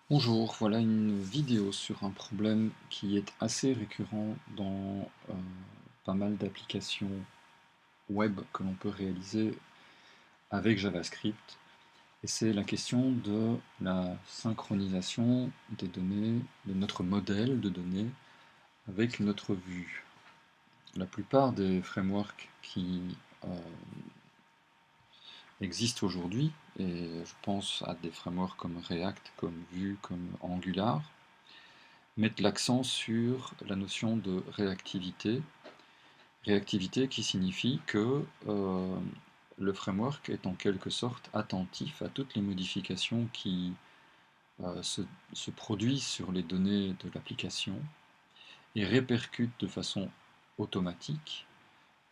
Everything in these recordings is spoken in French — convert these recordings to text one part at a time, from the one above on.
Bonjour, voilà une vidéo sur un problème qui est assez récurrent dans pas mal d'applications web que l'on peut réaliser avec JavaScript. Et c'est la question de la synchronisation des données, de notre modèle de données avec notre vue. La plupart des frameworks qui existent aujourd'hui, et je pense à des frameworks comme React, comme Vue, comme Angular, mettent l'accent sur la notion de réactivité. Réactivité qui signifie que le framework est en quelque sorte attentif à toutes les modifications qui se produisent sur les données de l'application et répercute de façon automatique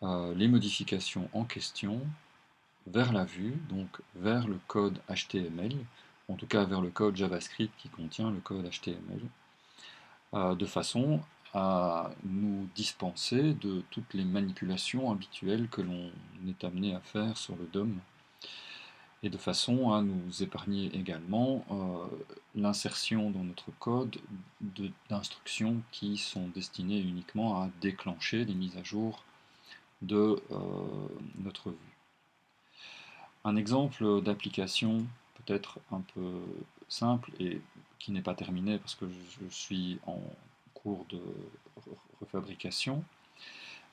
les modifications en question vers la vue, donc vers le code HTML, en tout cas vers le code JavaScript qui contient le code HTML, de façon à nous dispenser de toutes les manipulations habituelles que l'on est amené à faire sur le DOM, et de façon à nous épargner également l'insertion dans notre code d'instructions qui sont destinées uniquement à déclencher des mises à jour de notre vue. Un exemple d'application peut-être un peu simple et qui n'est pas terminé parce que je suis en cours de refabrication,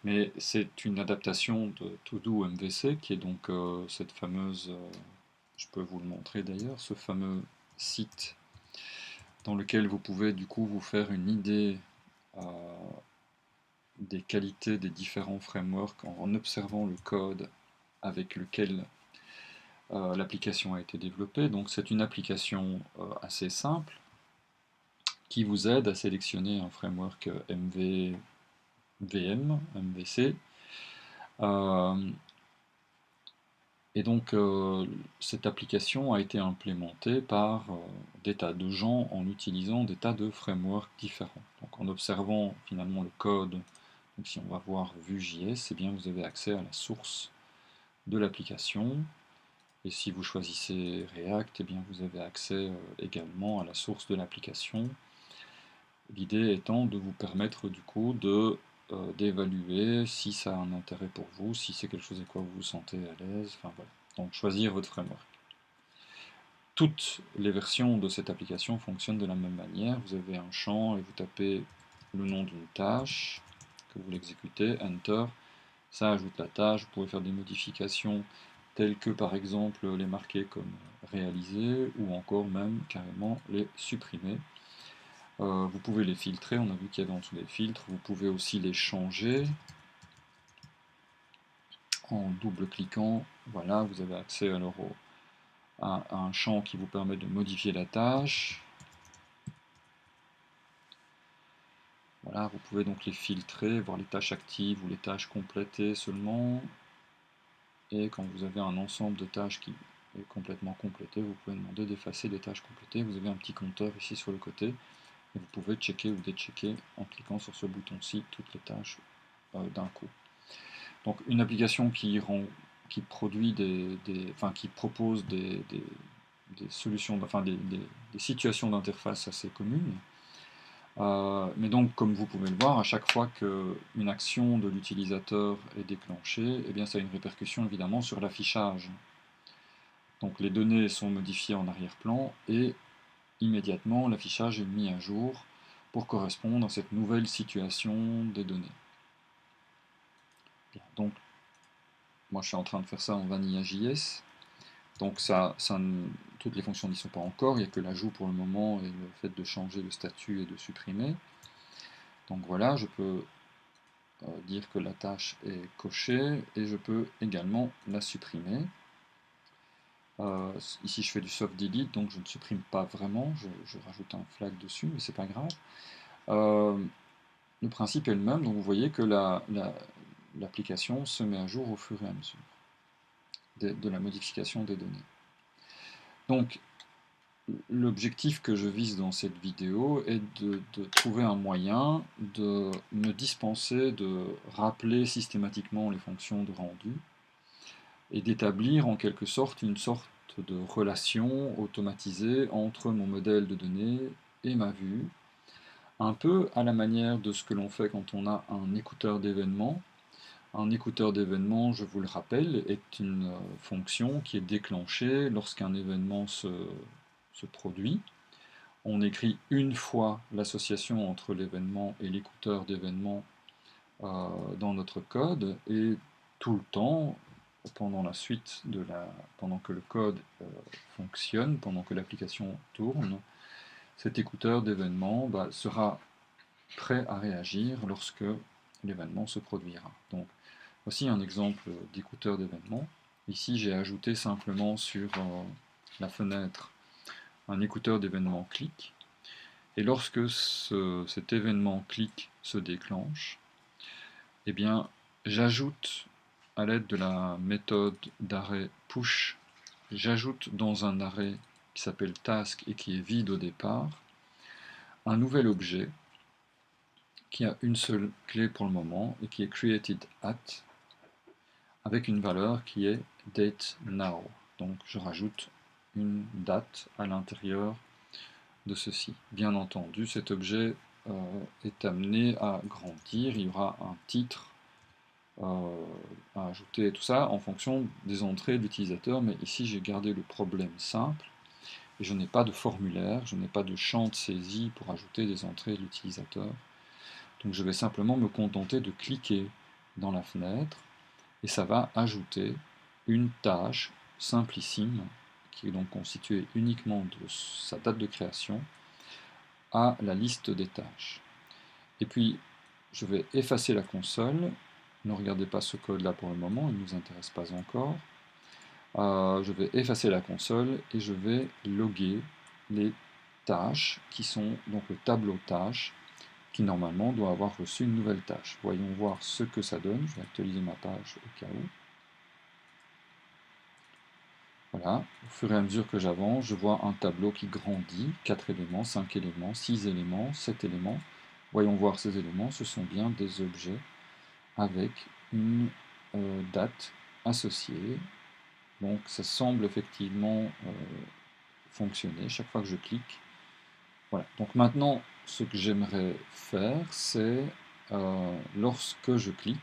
mais c'est une adaptation de To-Do MVC qui est donc cette fameuse, je peux vous le montrer d'ailleurs, ce fameux site dans lequel vous pouvez du coup vous faire une idée euh, des qualités des différents frameworks en observant le code avec lequel l'application a été développée. Donc c'est une application assez simple qui vous aide à sélectionner un framework MVC. Et donc cette application a été implémentée par des tas de gens en utilisant des tas de frameworks différents. Donc en observant finalement le code, donc si on va voir Vue.js, eh bien vous avez accès à la source de l'application. Et si vous choisissez React, eh bien vous avez accès également à la source de l'application. L'idée étant de vous permettre du coup d'évaluer si ça a un intérêt pour vous, si c'est quelque chose avec quoi vous vous sentez à l'aise, enfin voilà. Donc choisir votre framework. Toutes les versions de cette application fonctionnent de la même manière. Vous avez un champ et vous tapez le nom d'une tâche que vous l'exécutez, Enter. Ça ajoute la tâche, vous pouvez faire des modifications telles que par exemple les marquer comme réalisées ou encore même carrément les supprimer. Vous pouvez les filtrer, on a vu qu'il y avait en dessous des filtres, vous pouvez aussi les changer en double-cliquant. Voilà, vous avez accès alors à un champ qui vous permet de modifier la tâche. Voilà, vous pouvez donc les filtrer, voir les tâches actives ou les tâches complétées seulement. Et quand vous avez un ensemble de tâches qui est complètement complété, vous pouvez demander d'effacer les tâches complétées. Vous avez un petit compteur ici sur le côté, et vous pouvez checker ou déchecker en cliquant sur ce bouton-ci toutes les tâches d'un coup. Donc une application qui produit qui propose des solutions, enfin des situations d'interface assez communes. Mais donc, comme vous pouvez le voir, à chaque fois qu'une action de l'utilisateur est déclenchée, eh bien, ça a une répercussion évidemment sur l'affichage. Donc les données sont modifiées en arrière-plan et immédiatement l'affichage est mis à jour pour correspondre à cette nouvelle situation des données. Bien, donc moi je suis en train de faire ça en Vanilla.js. Donc toutes les fonctions n'y sont pas encore, il n'y a que l'ajout pour le moment et le fait de changer le statut et de supprimer. Donc voilà, je peux dire que la tâche est cochée et je peux également la supprimer. Ici je fais du soft delete, donc je ne supprime pas vraiment, je rajoute un flag dessus, mais c'est pas grave. Le principe est le même, donc vous voyez que l'application se met à jour au fur et à mesure de la modification des données. Donc l'objectif que je vise dans cette vidéo est de trouver un moyen de me dispenser de rappeler systématiquement les fonctions de rendu et d'établir en quelque sorte une sorte sorte de relation automatisée entre mon modèle de données et ma vue, un peu à la manière de ce que l'on fait quand on a un écouteur d'événements. Un écouteur d'événements, je vous le rappelle, est une fonction qui est déclenchée lorsqu'un événement se produit. On écrit une fois l'association entre l'événement et l'écouteur d'événements dans notre code, et tout le temps, pendant la suite pendant que le code fonctionne, pendant que l'application tourne, cet écouteur d'événements sera prêt à réagir lorsque l'événement se produira. Donc, voici un exemple d'écouteur d'événements. Ici, j'ai ajouté simplement sur la fenêtre un écouteur d'événements clic. Et lorsque cet événement clic se déclenche, eh bien, j'ajoute à l'aide de la méthode d'arrêt push, j'ajoute dans un arrêt qui s'appelle task et qui est vide au départ, un nouvel objet qui a une seule clé pour le moment et qui est created at, avec une valeur qui est date now. Donc je rajoute une date à l'intérieur de ceci. Bien entendu, cet objet est amené à grandir, il y aura un titre à ajouter et tout ça en fonction des entrées de l'utilisateur, mais ici j'ai gardé le problème simple et je n'ai pas de formulaire, je n'ai pas de champ de saisie pour ajouter des entrées de l'utilisateur. Donc je vais simplement me contenter de cliquer dans la fenêtre et ça va ajouter une tâche simplissime qui est donc constituée uniquement de sa date de création à la liste des tâches. Et puis je vais effacer la console. Ne regardez pas ce code-là pour le moment, il ne nous intéresse pas encore. Je vais effacer la console et je vais loguer les tâches qui sont donc le tableau tâches qui normalement doit avoir reçu une nouvelle tâche. Voyons voir ce que ça donne. Je vais actualiser ma page au cas où. Voilà, au fur et à mesure que j'avance, je vois un tableau qui grandit, 4 éléments, 5 éléments, 6 éléments, 7 éléments. Voyons voir ces éléments, ce sont bien des objets avec une date associée. Donc ça semble effectivement fonctionner chaque fois que je clique. Voilà, donc maintenant ce que j'aimerais faire, c'est lorsque je clique,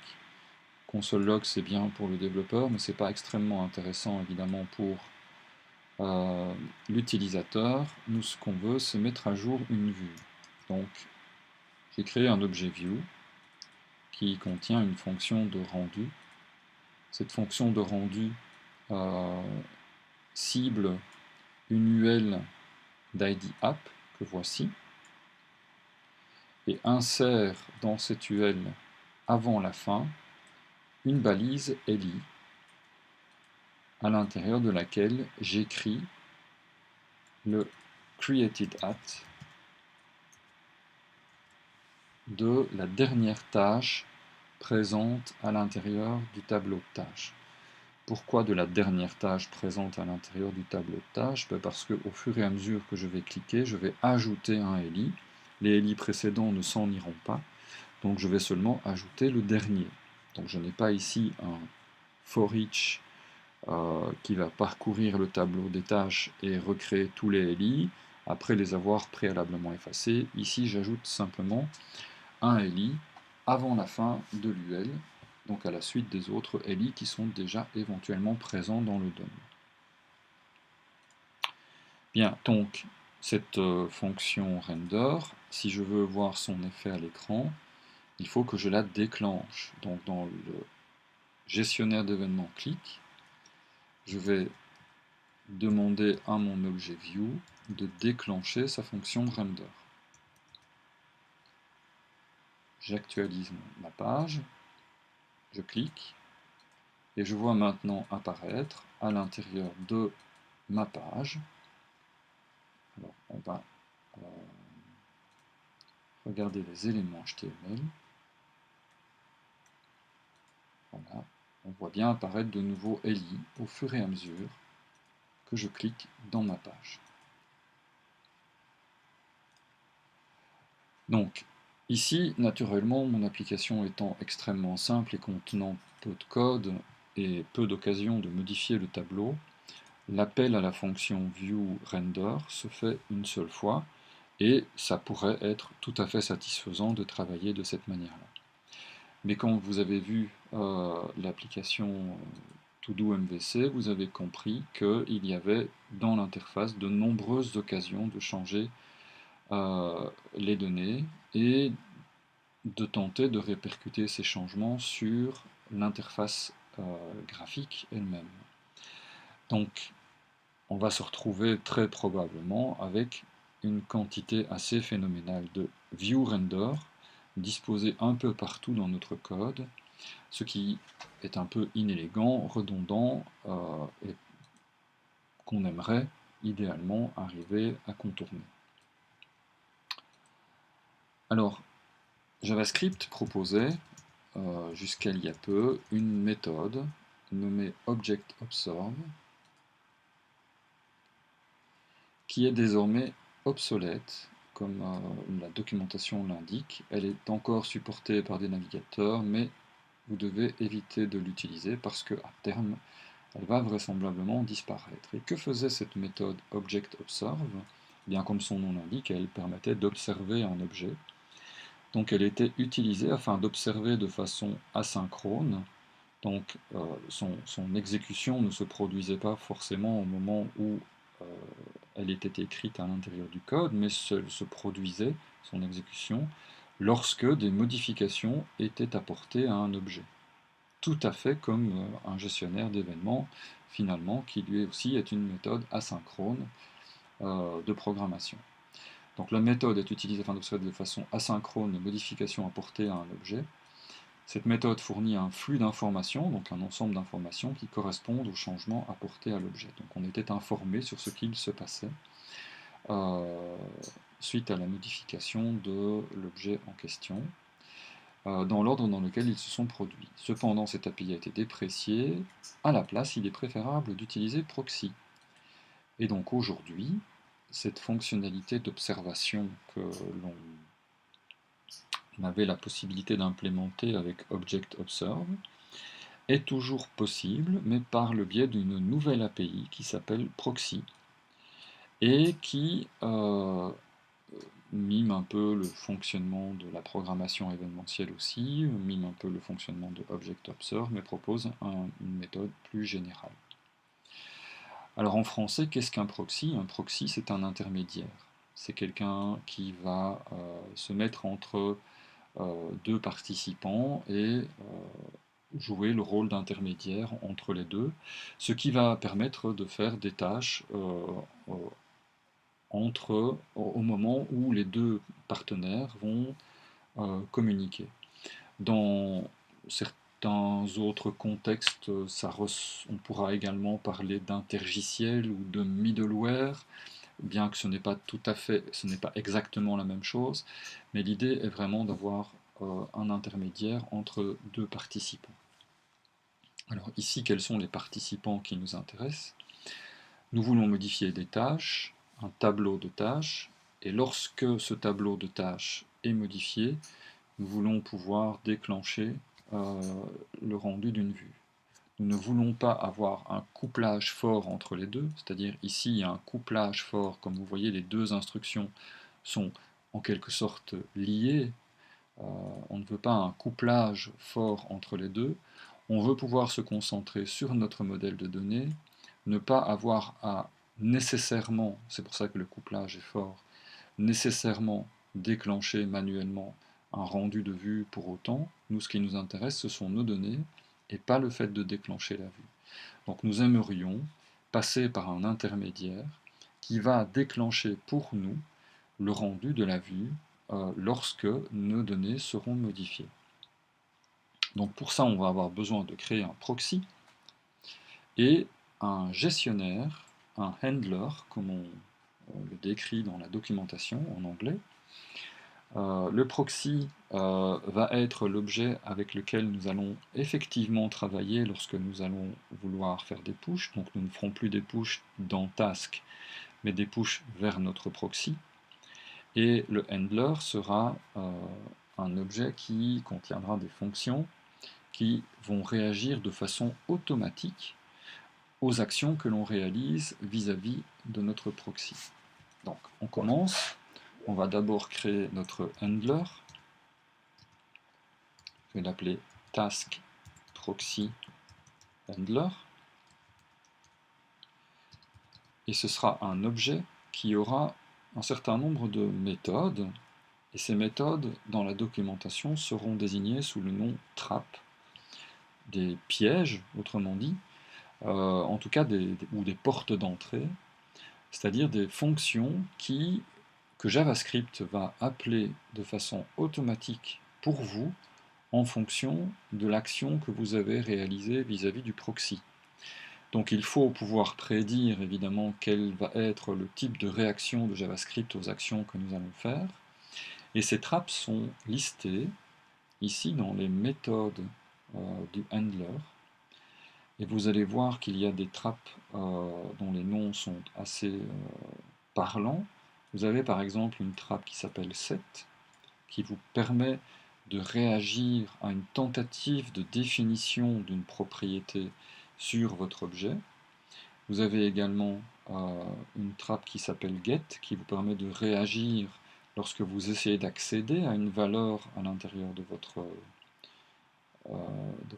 console log c'est bien pour le développeur, mais c'est pas extrêmement intéressant évidemment pour l'utilisateur. Nous, ce qu'on veut, c'est mettre à jour une vue. Donc j'ai créé un objet view qui contient une fonction de rendu. Cette fonction de rendu cible une UL d'ID app que voici et insère dans cette UL avant la fin une balise LI à l'intérieur de laquelle j'écris le created at de la dernière tâche présente à l'intérieur du tableau de tâches. Pourquoi de la dernière tâche présente à l'intérieur du tableau de tâches? Parce qu'au fur et à mesure que je vais cliquer, je vais ajouter un LI. Les LI précédents ne s'en iront pas, donc je vais seulement ajouter le dernier. Donc je n'ai pas ici un for each qui va parcourir le tableau des tâches et recréer tous les LI après les avoir préalablement effacés. Ici j'ajoute simplement un LI avant la fin de l'UL, donc à la suite des autres LI qui sont déjà éventuellement présents dans le DOM. Bien, donc cette fonction render, si je veux voir son effet à l'écran, il faut que je la déclenche. Donc dans le gestionnaire d'événements clic, je vais demander à mon objet view de déclencher sa fonction render. J'actualise ma page, je clique, et je vois maintenant apparaître à l'intérieur de ma page. Alors on va regarder les éléments HTML. Voilà, on voit bien apparaître de nouveaux LI au fur et à mesure que je clique dans ma page. Donc ici, naturellement, mon application étant extrêmement simple et contenant peu de code et peu d'occasion de modifier le tableau, l'appel à la fonction viewRender se fait une seule fois, et ça pourrait être tout à fait satisfaisant de travailler de cette manière-là. Mais quand vous avez vu l'application To-Do MVC, vous avez compris qu'il y avait dans l'interface de nombreuses occasions de changer les données et de tenter de répercuter ces changements sur l'interface graphique elle-même. Donc, on va se retrouver très probablement avec une quantité assez phénoménale de view-render disposés un peu partout dans notre code, ce qui est un peu inélégant, redondant, et qu'on aimerait idéalement arriver à contourner. Alors, JavaScript proposait, jusqu'à il y a peu, une méthode nommée ObjectObserve, qui est désormais obsolète, comme la documentation l'indique. Elle est encore supportée par des navigateurs, mais vous devez éviter de l'utiliser parce qu'à terme, elle va vraisemblablement disparaître. Et que faisait cette méthode ObjectObserve? Bien, comme son nom l'indique, elle permettait d'observer un objet. Donc elle était utilisée afin d'observer de façon asynchrone. Donc son exécution ne se produisait pas forcément au moment où elle était écrite à l'intérieur du code, mais se produisait, son exécution, lorsque des modifications étaient apportées à un objet. Tout à fait comme un gestionnaire d'événements, finalement, qui lui aussi est une méthode asynchrone de programmation. Donc la méthode est utilisée afin d'observer de façon asynchrone les modifications apportées à un objet. Cette méthode fournit un flux d'informations, donc un ensemble d'informations qui correspondent aux changements apportés à l'objet. Donc on était informé sur ce qu'il se passait suite à la modification de l'objet en question, dans l'ordre dans lequel ils se sont produits. Cependant, cette API a été dépréciée. À la place, il est préférable d'utiliser Proxy. Et donc aujourd'hui, cette fonctionnalité d'observation que l'on avait la possibilité d'implémenter avec ObjectObserve est toujours possible, mais par le biais d'une nouvelle API qui s'appelle Proxy et qui mime un peu le fonctionnement de la programmation événementielle aussi, mime un peu le fonctionnement de ObjectObserve, mais propose une méthode plus générale. Alors en français, qu'est-ce qu'un proxy? Un proxy, c'est un intermédiaire. C'est quelqu'un qui va se mettre entre deux participants et jouer le rôle d'intermédiaire entre les deux, ce qui va permettre de faire des tâches au moment où les deux partenaires vont communiquer. Dans certains autres contextes, on pourra également parler d'intergiciel ou de middleware, bien que ce n'est pas exactement la même chose, mais l'idée est vraiment d'avoir un intermédiaire entre deux participants. Alors ici, quels sont les participants qui nous intéressent? Nous voulons modifier des tâches, un tableau de tâches, et lorsque ce tableau de tâches est modifié, nous voulons pouvoir déclencher le rendu d'une vue. Nous ne voulons pas avoir un couplage fort entre les deux, c'est-à-dire ici il y a un couplage fort, comme vous voyez les deux instructions sont en quelque sorte liées, on ne veut pas un couplage fort entre les deux, on veut pouvoir se concentrer sur notre modèle de données, ne pas avoir à nécessairement, c'est pour ça que le couplage est fort, nécessairement déclencher manuellement un rendu de vue pour autant. Nous, ce qui nous intéresse, ce sont nos données et pas le fait de déclencher la vue. Donc nous aimerions passer par un intermédiaire qui va déclencher pour nous le rendu de la vue lorsque nos données seront modifiées. Donc pour ça, on va avoir besoin de créer un proxy et un gestionnaire, un handler, comme on le décrit dans la documentation en anglais. Le proxy va être l'objet avec lequel nous allons effectivement travailler lorsque nous allons vouloir faire des pushes. Donc nous ne ferons plus des pushes dans Task, mais des pushes vers notre proxy. Et le handler sera un objet qui contiendra des fonctions qui vont réagir de façon automatique aux actions que l'on réalise vis-à-vis de notre proxy. Donc on commence, on va d'abord créer notre handler, je vais l'appeler task proxy handler, et ce sera un objet qui aura un certain nombre de méthodes, et ces méthodes dans la documentation seront désignées sous le nom trap, des pièges, autrement dit, en tout cas ou des portes d'entrée, c'est-à-dire des fonctions que JavaScript va appeler de façon automatique pour vous en fonction de l'action que vous avez réalisée vis-à-vis du proxy. Donc il faut pouvoir prédire évidemment quel va être le type de réaction de JavaScript aux actions que nous allons faire. Et ces traps sont listées ici dans les méthodes du handler. Et vous allez voir qu'il y a des traps dont les noms sont assez parlants. Vous avez par exemple une trap qui s'appelle set, qui vous permet de réagir à une tentative de définition d'une propriété sur votre objet. Vous avez également une trap qui s'appelle get, qui vous permet de réagir lorsque vous essayez d'accéder à une valeur à l'intérieur de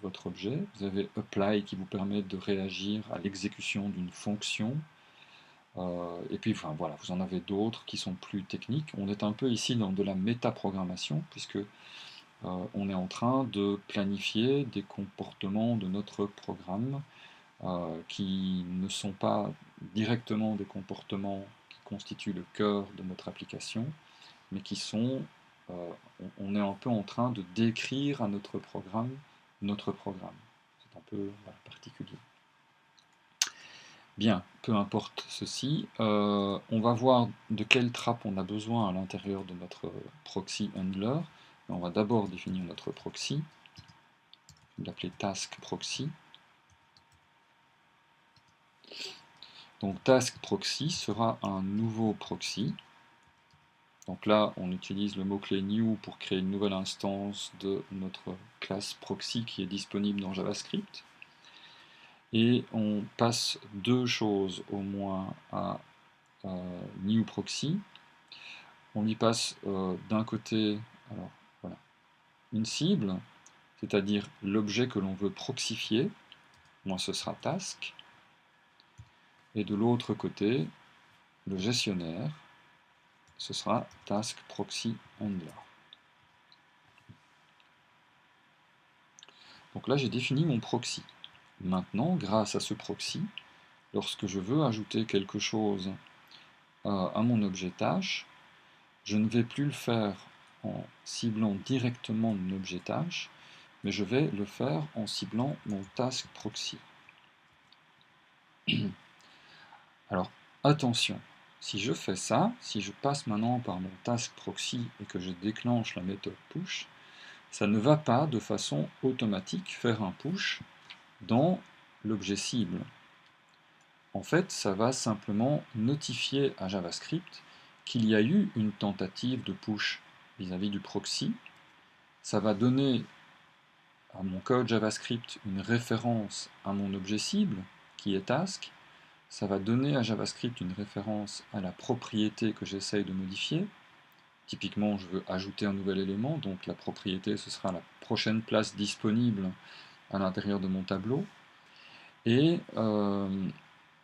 votre objet. Vous avez apply qui vous permet de réagir à l'exécution d'une fonction. Et puis enfin, voilà, vous en avez d'autres qui sont plus techniques. On est un peu ici dans de la métaprogrammation, puisque on est en train de planifier des comportements de notre programme qui ne sont pas directement des comportements qui constituent le cœur de notre application, mais qui sont, on est un peu en train de décrire à notre programme notre programme. C'est un peu particulier. Bien, peu importe ceci, on va voir de quelle trappe on a besoin à l'intérieur de notre proxy handler. On va d'abord définir notre proxy, je vais l'appeler task proxy. Donc task proxy sera un nouveau proxy. Donc là, on utilise le mot-clé new pour créer une nouvelle instance de notre classe proxy qui est disponible dans JavaScript. Et on passe deux choses au moins à new proxy. On lui passe d'un côté alors, voilà, une cible, c'est-à-dire l'objet que l'on veut proxifier, moi ce sera task, et de l'autre côté, le gestionnaire, ce sera task proxy handler. Donc là j'ai défini mon proxy. Maintenant, grâce à ce proxy, lorsque je veux ajouter quelque chose à mon objet tâche, je ne vais plus le faire en ciblant directement mon objet tâche, mais je vais le faire en ciblant mon task proxy. Alors attention, si je fais ça, si je passe maintenant par mon task proxy et que je déclenche la méthode push, ça ne va pas de façon automatique faire un push dans l'objet cible. En fait, ça va simplement notifier à JavaScript qu'il y a eu une tentative de push vis-à-vis du proxy. Ça va donner à mon code JavaScript une référence à mon objet cible, qui est task. Ça va donner à JavaScript une référence à la propriété que j'essaye de modifier. Typiquement, je veux ajouter un nouvel élément, donc la propriété, ce sera la prochaine place disponible à l'intérieur de mon tableau. Et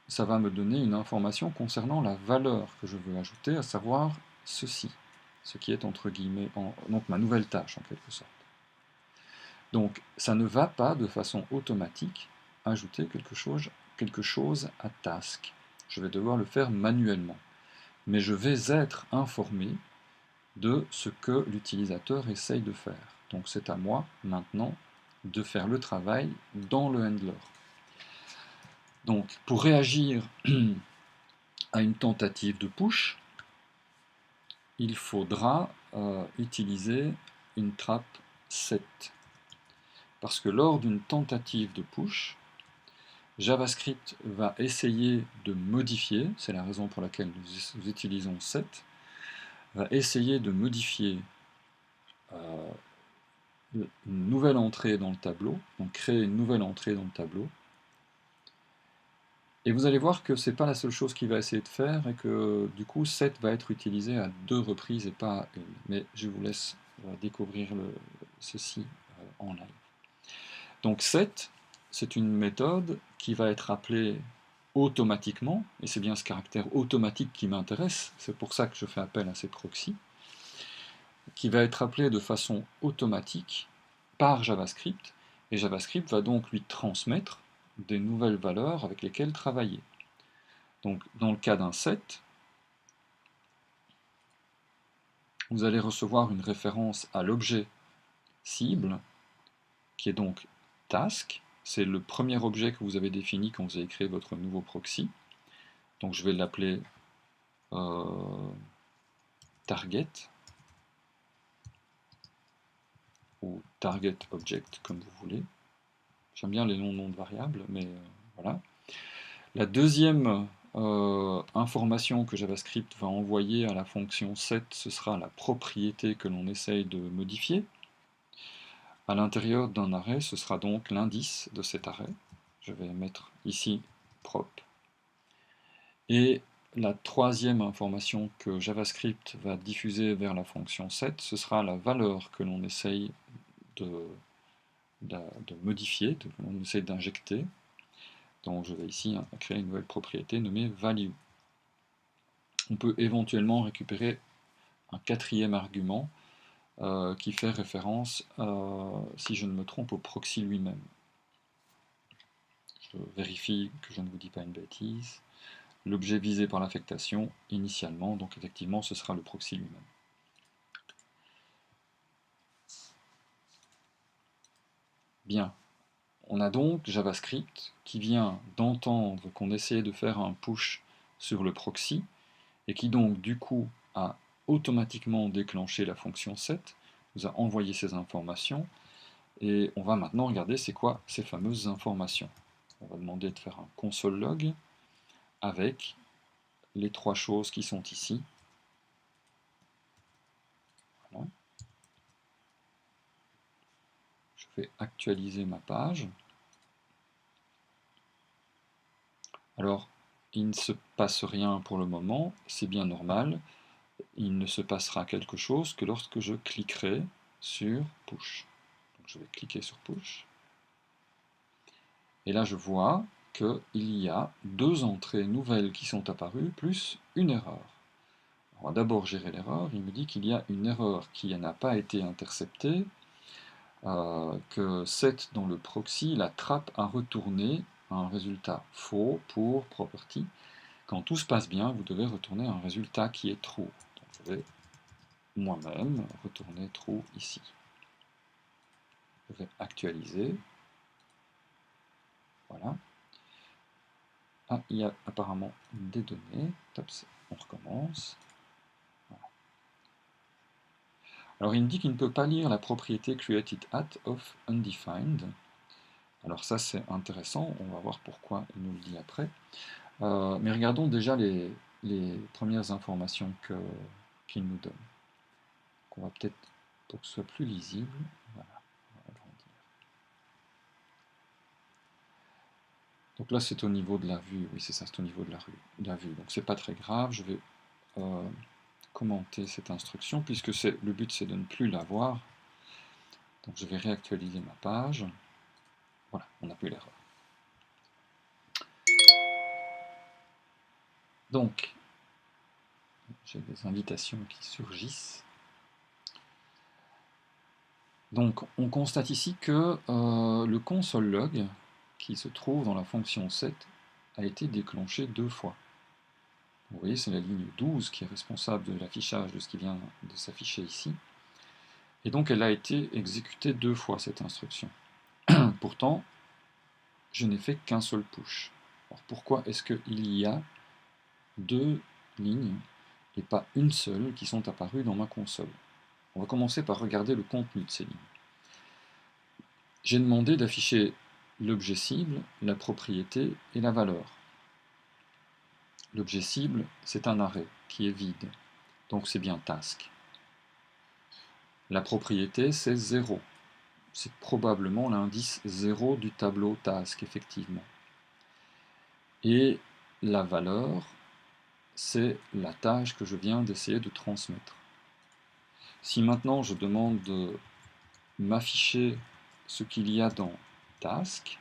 ça va me donner une information concernant la valeur que je veux ajouter, à savoir ceci, ce qui est entre guillemets, donc ma nouvelle tâche en quelque sorte. Donc ça ne va pas de façon automatique ajouter quelque chose à task. Je vais devoir le faire manuellement. Mais je vais être informé de ce que l'utilisateur essaye de faire. Donc c'est à moi maintenant de faire le travail dans le handler. Donc pour réagir à une tentative de push, il faudra utiliser une trap set. Parce que lors d'une tentative de push, JavaScript va essayer de modifier, c'est la raison pour laquelle nous utilisons set, va essayer de modifier une nouvelle entrée dans le tableau, donc créer une nouvelle entrée dans le tableau, Et vous allez voir que ce n'est pas la seule chose qu'il va essayer de faire et que du coup set va être utilisé à 2 reprises et pas à 1. Mais je vous laisse découvrir ceci en live. Donc set, c'est une méthode qui va être appelée automatiquement, et c'est bien ce caractère automatique qui m'intéresse, c'est pour ça que je fais appel à ces proxys, qui va être appelée de façon automatique par JavaScript, et JavaScript va donc lui transmettre des nouvelles valeurs avec lesquelles travailler. Donc dans le cas d'un set, vous allez recevoir une référence à l'objet cible, qui est donc task, c'est le premier objet que vous avez défini quand vous avez créé votre nouveau proxy. Donc je vais l'appeler target, ou target object, comme vous voulez. J'aime bien les noms de variables, mais voilà. La deuxième information que JavaScript va envoyer à la fonction set, ce sera la propriété que l'on essaye de modifier. À l'intérieur d'un arrêt, ce sera donc l'indice de cet arrêt. Je vais mettre ici prop. Et la troisième information que JavaScript va diffuser vers la fonction set, ce sera la valeur que l'on essaye de modifier, que l'on essaye d'injecter. Donc je vais ici créer une nouvelle propriété nommée value. On peut éventuellement récupérer un quatrième argument qui fait référence, si je ne me trompe, au proxy lui-même. Je vérifie que je ne vous dis pas une bêtise. L'objet visé par l'affectation initialement, donc effectivement ce sera le proxy lui-même. Bien, on a donc JavaScript qui vient d'entendre qu'on essayait de faire un push sur le proxy, et qui donc du coup a automatiquement déclenché la fonction set, nous a envoyé ces informations, et on va maintenant regarder c'est quoi ces fameuses informations. On va demander de faire un console log avec les trois choses qui sont ici. Voilà. Je vais actualiser ma page. Alors, il ne se passe rien pour le moment, c'est bien normal. Il ne se passera quelque chose que lorsque je cliquerai sur Push. Donc, je vais cliquer sur Push. Et là, je vois qu'il y a 2 entrées nouvelles qui sont apparues, plus une erreur. On va d'abord gérer l'erreur. Il me dit qu'il y a une erreur qui n'a pas été interceptée, que set dans le proxy, la trappe a retourné un résultat faux pour property. Quand tout se passe bien, vous devez retourner un résultat qui est true. Donc je vais moi-même retourner true ici. Je vais actualiser. Voilà. Ah, il y a apparemment des données. Top, on recommence. Voilà. Alors il me dit qu'il ne peut pas lire la propriété created at of undefined. Alors ça c'est intéressant, on va voir pourquoi il nous le dit après. Mais regardons déjà les premières informations qu'il nous donne. Donc on va peut-être, pour que ce soit plus lisible, voilà, on va agrandir. Donc là c'est au niveau de la vue, oui c'est ça, c'est au niveau de la vue. Donc c'est pas très grave, je vais commenter cette instruction, puisque le but c'est de ne plus la voir. Donc je vais réactualiser ma page. Voilà, on n'a plus l'erreur. Donc, j'ai des invitations qui surgissent. Donc, on constate ici que le console log, qui se trouve dans la fonction set, a été déclenché 2 fois. Vous voyez, c'est la ligne 12 qui est responsable de l'affichage de ce qui vient de s'afficher ici. Et donc, elle a été exécutée 2 fois, cette instruction. Pourtant, je n'ai fait qu'un seul push. Alors, pourquoi est-ce qu'il y a 2 lignes et pas une seule qui sont apparues dans ma console? On va commencer par regarder le contenu de ces lignes. J'ai demandé d'afficher l'objet cible, la propriété et la valeur. L'objet cible, c'est un arrêt qui est vide, donc c'est bien task. La propriété, c'est 0. C'est probablement l'indice 0 du tableau task, effectivement. et la valeur, c'est la tâche que je viens d'essayer de transmettre. Si maintenant je demande de m'afficher ce qu'il y a dans Task,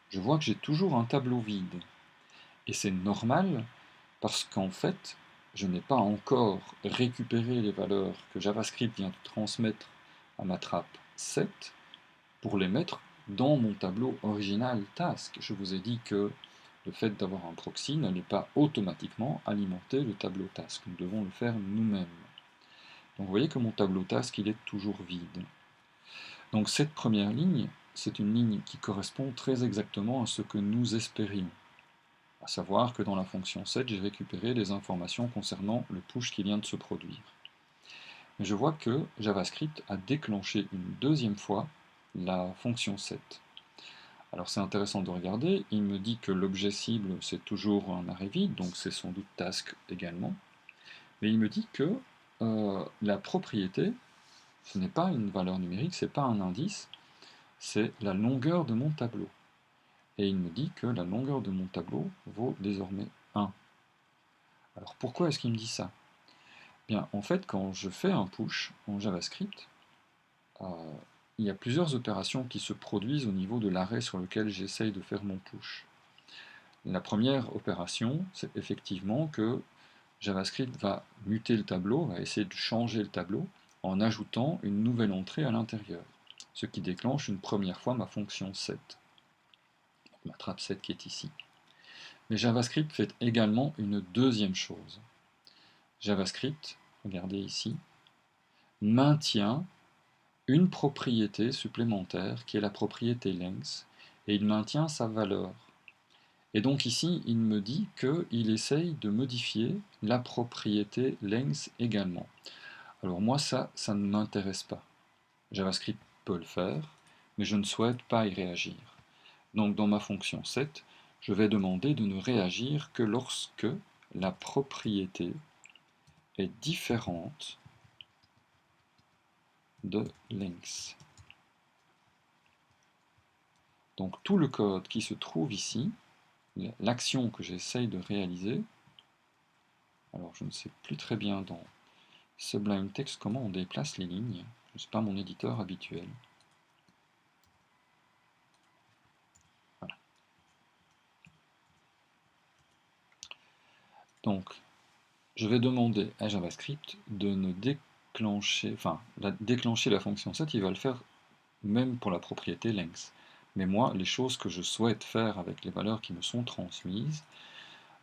je vois que j'ai toujours un tableau vide. Et c'est normal parce qu'en fait, je n'ai pas encore récupéré les valeurs que JavaScript vient de transmettre à ma trappe 7 pour les mettre dans mon tableau original Task. Je vous ai dit que le fait d'avoir un proxy n'allait pas automatiquement alimenter le tableau Task. Nous devons le faire nous-mêmes. Donc vous voyez que mon tableau Task, il est toujours vide. Donc cette première ligne, c'est une ligne qui correspond très exactement à ce que nous espérions. À savoir que dans la fonction set, j'ai récupéré les informations concernant le push qui vient de se produire. Mais je vois que JavaScript a déclenché une deuxième fois la fonction set. Alors c'est intéressant de regarder, il me dit que l'objet cible c'est toujours un arrêt vide, donc c'est sans doute task également, mais il me dit que la propriété, ce n'est pas une valeur numérique, c'est pas un indice, c'est la longueur de mon tableau. Et il me dit que la longueur de mon tableau vaut désormais 1. Alors pourquoi est-ce qu'il me dit ça? Bien, en fait, quand je fais un push en JavaScript, euh, il y a plusieurs opérations qui se produisent au niveau de l'arrêt sur lequel j'essaye de faire mon push. La première opération, c'est effectivement que JavaScript va muter le tableau, va essayer de changer le tableau en ajoutant une nouvelle entrée à l'intérieur, ce qui déclenche une première fois ma fonction set, ma trappe set qui est ici. Mais JavaScript fait également une deuxième chose. JavaScript, regardez ici, maintient une propriété supplémentaire qui est la propriété length, et il maintient sa valeur. Et donc ici, il me dit qu'il essaye de modifier la propriété length également. Alors moi, ça ne m'intéresse pas. JavaScript peut le faire, mais je ne souhaite pas y réagir. Donc dans ma fonction set, je vais demander de ne réagir que lorsque la propriété est différente de length. Donc tout le code qui se trouve ici, l'action que j'essaye de réaliser, alors je ne sais plus très bien dans Sublime Text comment on déplace les lignes, ce n'est pas mon éditeur habituel. Voilà. Donc je vais demander à JavaScript de ne déclencher, déclencher la fonction set, il va le faire même pour la propriété length. Mais moi, les choses que je souhaite faire avec les valeurs qui me sont transmises,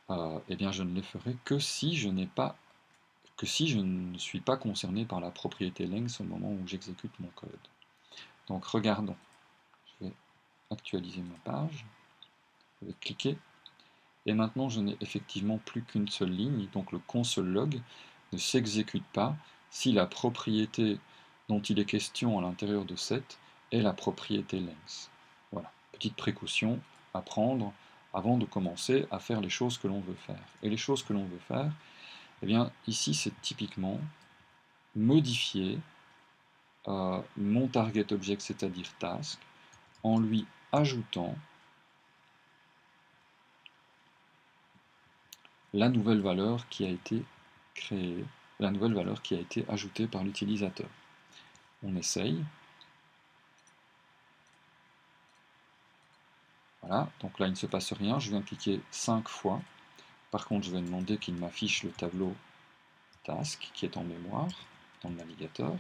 eh bien je ne les ferai que si je ne suis pas concerné par la propriété length au moment où j'exécute mon code. Donc regardons. Je vais actualiser ma page. Je vais cliquer. Et maintenant, je n'ai effectivement plus qu'une seule ligne. Donc le console log ne s'exécute pas si la propriété dont il est question à l'intérieur de set est la propriété length. Voilà, petite précaution à prendre avant de commencer à faire les choses que l'on veut faire. Et les choses que l'on veut faire, eh bien ici c'est typiquement modifier mon target object, c'est-à-dire task, en lui ajoutant la nouvelle valeur qui a été créée, la nouvelle valeur qui a été ajoutée par l'utilisateur. On essaye. Voilà, donc là il ne se passe rien, je viens cliquer 5 fois. Par contre, je vais demander qu'il m'affiche le tableau task qui est en mémoire dans le navigateur.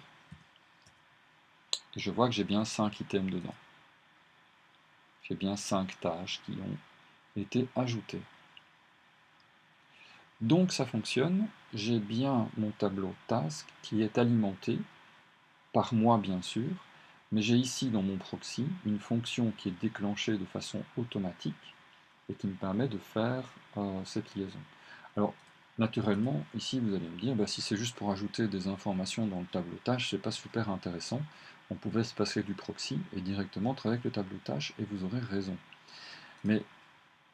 Et je vois que j'ai bien 5 items dedans. J'ai bien 5 tâches qui ont été ajoutées. Donc ça fonctionne, j'ai bien mon tableau task qui est alimenté par moi bien sûr, mais j'ai ici dans mon proxy une fonction qui est déclenchée de façon automatique et qui me permet de faire cette liaison. Alors naturellement, ici vous allez me dire, si c'est juste pour ajouter des informations dans le tableau tâche, c'est pas super intéressant, on pouvait se passer du proxy et directement travailler avec le tableau tâche, et vous aurez raison. Mais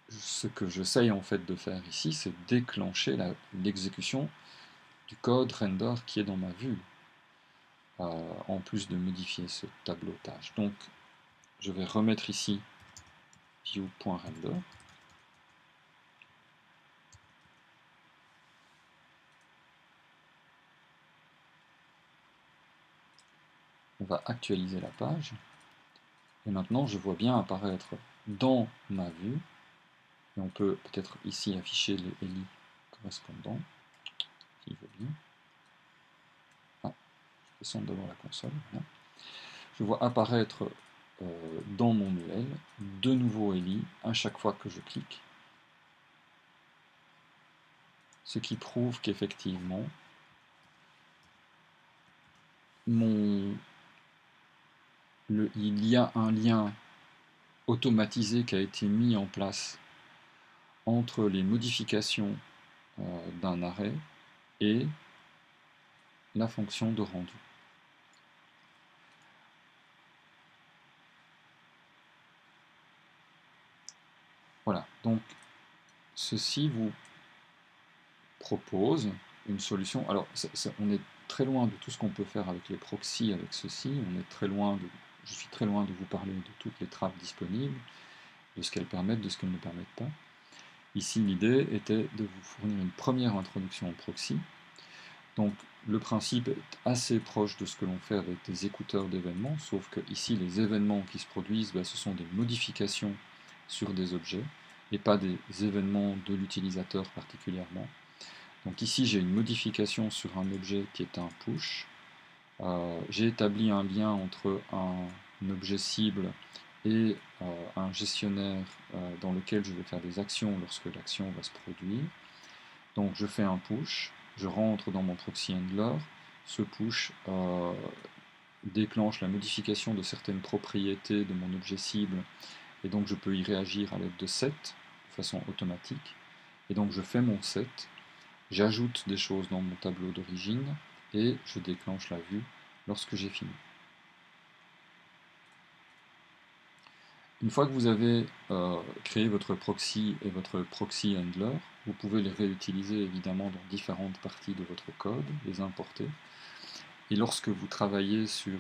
ce que j'essaye en fait de faire ici, c'est déclencher l'exécution du code render qui est dans ma vue, en plus de modifier ce tableau tâche. Donc je vais remettre ici view.render. On va actualiser la page. Et maintenant, je vois bien apparaître dans ma vue, et on peut peut-être ici afficher les ELI correspondants, qui veut bien. Ah, je descends d'abord la console. Voilà. Je vois apparaître dans mon UL de nouveaux ELI à chaque fois que je clique, ce qui prouve qu'effectivement, il y a un lien automatisé qui a été mis en place entre les modifications d'un arrêt et la fonction de rendu. Voilà, donc ceci vous propose une solution. Alors, on est très loin de tout ce qu'on peut faire avec les proxys avec ceci. Je suis très loin de vous parler de toutes les trappes disponibles, de ce qu'elles permettent, de ce qu'elles ne permettent pas. Ici, l'idée était de vous fournir une première introduction au proxy. Donc, le principe est assez proche de ce que l'on fait avec des écouteurs d'événements, sauf que ici, les événements qui se produisent, ce sont des modifications sur des objets, et pas des événements de l'utilisateur particulièrement. Donc ici, j'ai une modification sur un objet qui est un push. J'ai établi un lien entre un objet cible et un gestionnaire dans lequel je vais faire des actions lorsque l'action va se produire. Donc je fais un push, je rentre dans mon proxy handler, ce push déclenche la modification de certaines propriétés de mon objet cible, et donc je peux y réagir à l'aide de set, de façon automatique. Et donc je fais mon set, j'ajoute des choses dans mon tableau d'origine, et je déclenche la vue lorsque j'ai fini. Une fois que vous avez créé votre proxy et votre proxy handler, vous pouvez les réutiliser évidemment dans différentes parties de votre code, les importer. Et lorsque vous travaillez sur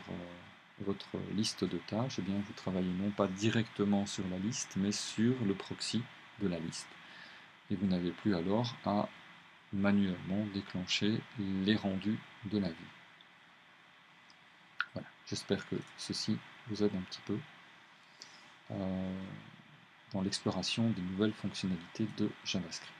votre liste de tâches, eh bien, vous travaillez non pas directement sur la liste, mais sur le proxy de la liste. Et vous n'avez plus alors à manuellement déclencher les rendus de la vue. Voilà, j'espère que ceci vous aide un petit peu dans l'exploration des nouvelles fonctionnalités de JavaScript.